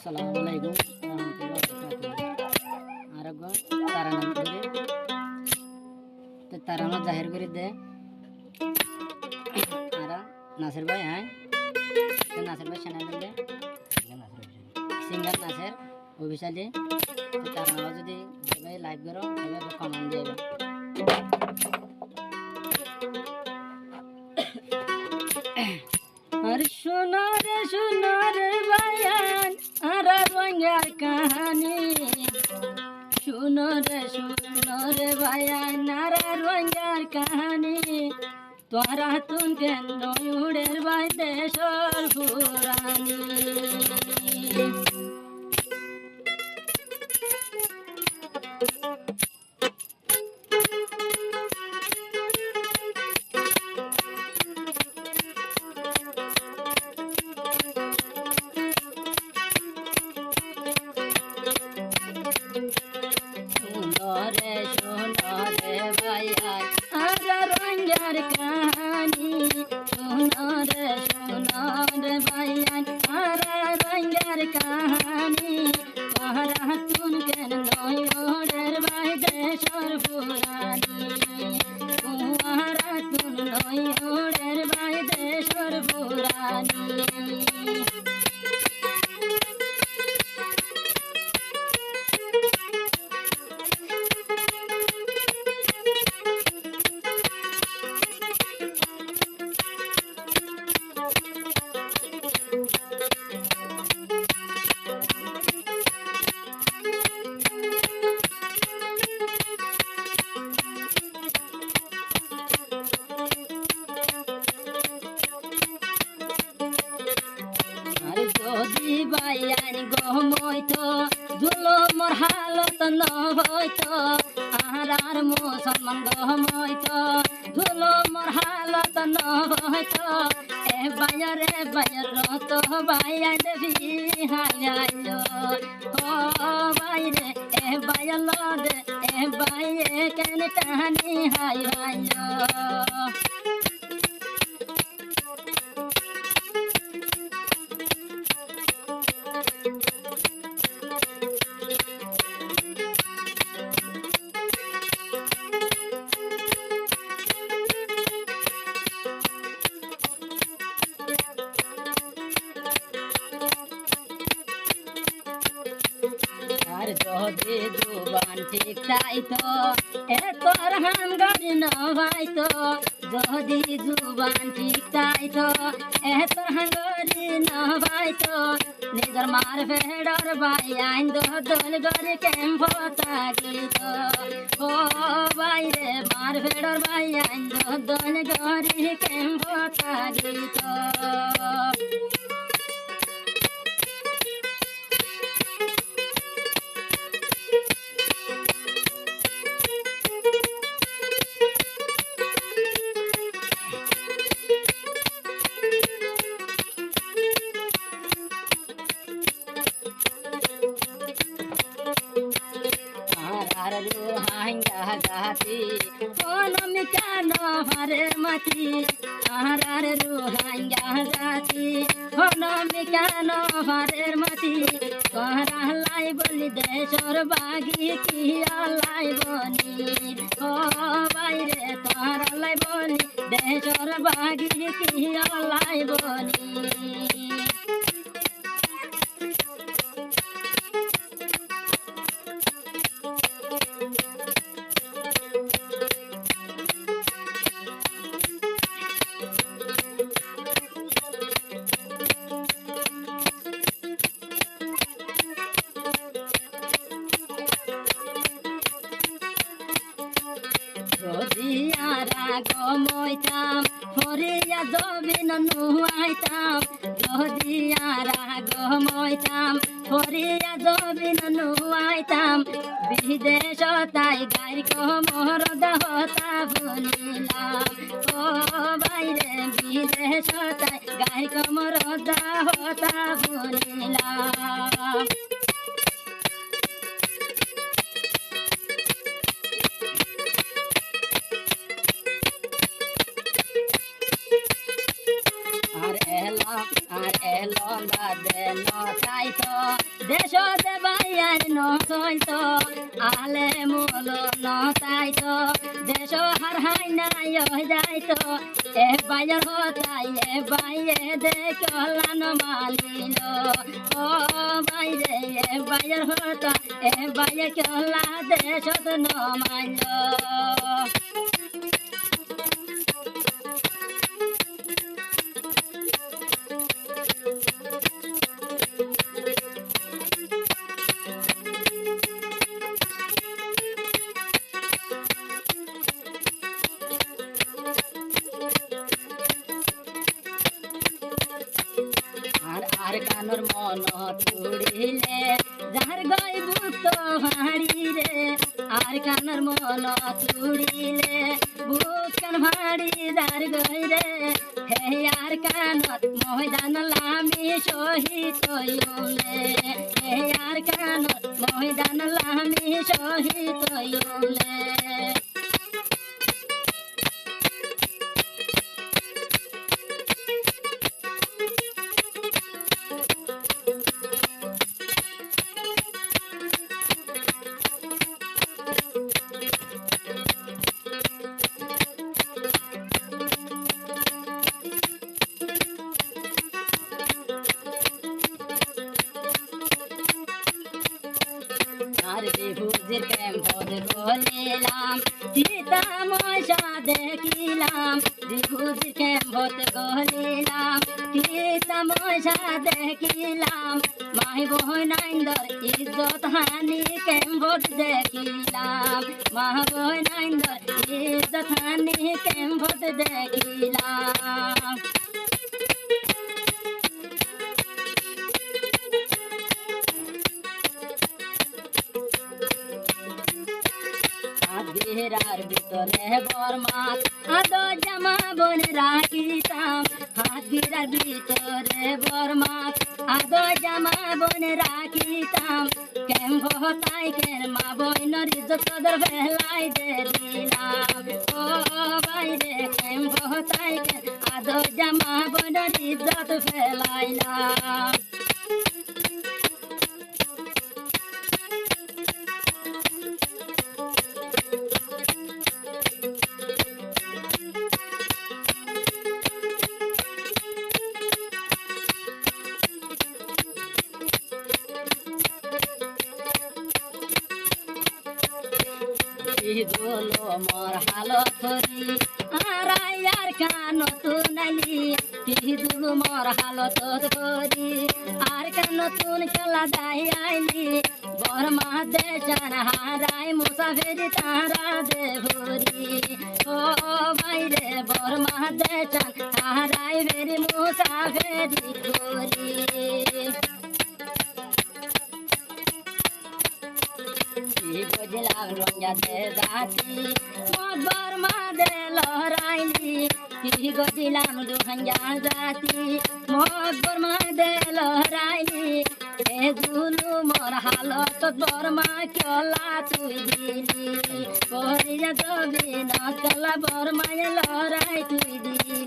Assalamualaikum warahmatullahi wabarakatuh. Aragon taranam kore te tarana zahir kore de ara Nasir bhai hai te Nasir bhai channel de singer Nasir obishali te tarana jodi bhai live karo bhai comment debe আর সোনারে বায়ান আর রঙের কাহানি সোনারে বায়ান আর রঙের কাহানি তোরা তুন কেন উড়ের by দেশর পুরানি সোনারে ভাইয়াই আর রঙের কাহানি সোনারে ভাইয়াই আর রঙের কাহানি তোরা তুন কেন নয়নের ভাই দেশর পুরানি তোরা তুন নয়নের ভাই দেশর পুরানি যদি বাইয়ান গমইতো দুলো মোর হালত নহইতো আর মুসলমান গমইতো দুলো মোর হালত নহইতো এ বায়ার রত বাইয়া দেবি হাইয়াইলো ও বাইরে এ বায়াল দে এ বাইয়ে কেন টানি হাইয়াইলো আর যদি জুবান ঠিক চাইতো এ তোর হাঙ্গারি নভাইতো যদি জুবান ঠিক চাইতো এ তোর হাঙ্গারি নভাইতো নিজের মার ফেডর বাই আইন দোল গরি কেম্প তাগিত ও বাইরে মার ফেডর বাই আইন দোল গরি কেম্প তাগিত আর রুহাঙ্গা গাতি কোনম কেন হারে মাতি আর রুহাঙ্গা গাতি কোনম কেন হারে মাতি তোরা লাই বলি দেশর বাগি কি লাই বনি ও বাইরে তোরা লাই বলি দেশর বাগি কি লাই বনি যদি আরা গমইতাম হরিয়া জবিন নুয়াইতাম যদি আরা গমইতাম হরিয়া জবিন নুয়াইতাম বিদেশ তাই গাই কমর দহতা ভুলিলাম ও বাইরে বিদেশ তাই গাই কমর দহতা ভুলিলাম আর এলো দে নচাইতো দেশ দেবাইয়ার নচইতো আলে মূল নচাইতো দেশ হার হাই নাই যাইতো এ বাইয়ের হতাই এ বাইয়ে দেখলান মানিল ও বাইরে এ বাইয়ের হতা এ বাইয়ে কেলা দেশত নমাইল আর কানর মন তুড়িলে যার গই বুত হাড়ি রে আর কানর মন তুড়িলে বুত কান ভাড়ি যার গই রে হে আর কানত ময়দান লামি শহীদ হইলে হে আর কানত ময়দান লামি শহীদ হইলে আর বিভূতির ক্যাম্পদ গলিলাম সীতা মশা দেখিলাম বিভূতির ক্যাম্পদ গলিলাম সীতা মশা দেখিলাম মাই বহনাইন্দর ইজ্জত হানি ক্যাম্পদ দেখিলাম মা বহনাইন্দর ইজ্জত হানি ক্যাম্পদ দেখিলাম ঘেরার ভিতরে বরমাত আদো জামা বন রাখিতাম হাত ঘেরার ভিতরে বরমাত আদো জামা বন রাখিতাম কেম্ভ তাই কের মা বইনর ইজ্জত সদর বেলাই দিলাম ও বাইরে কেম্ভ তাই কের আদো জামা বইনর ইজ্জত ফেলাইলাম দোলো মোর হালত ধরি আর কান তুনালি কি দুল মোর হালত ধরি আর কান তুন খেলা দাই আইলি বরমা দে জান হারাই মুসাফিরি তারা দে ভরি ও বাইরে বরমা দে জান হারাই বেরি মুসাফিরি ভরি গজিলাম রঙাতে জাতি মদর মাদে লহরাইলি কি গজিলাম দুহাঙ্গা জাতি মদর মাদে লহরাইলি এ দুলু মোর হালত বরমা কেলা তুই দিলি করিয়া জবি না কেলা বরমায় লহরাই তুই দিলি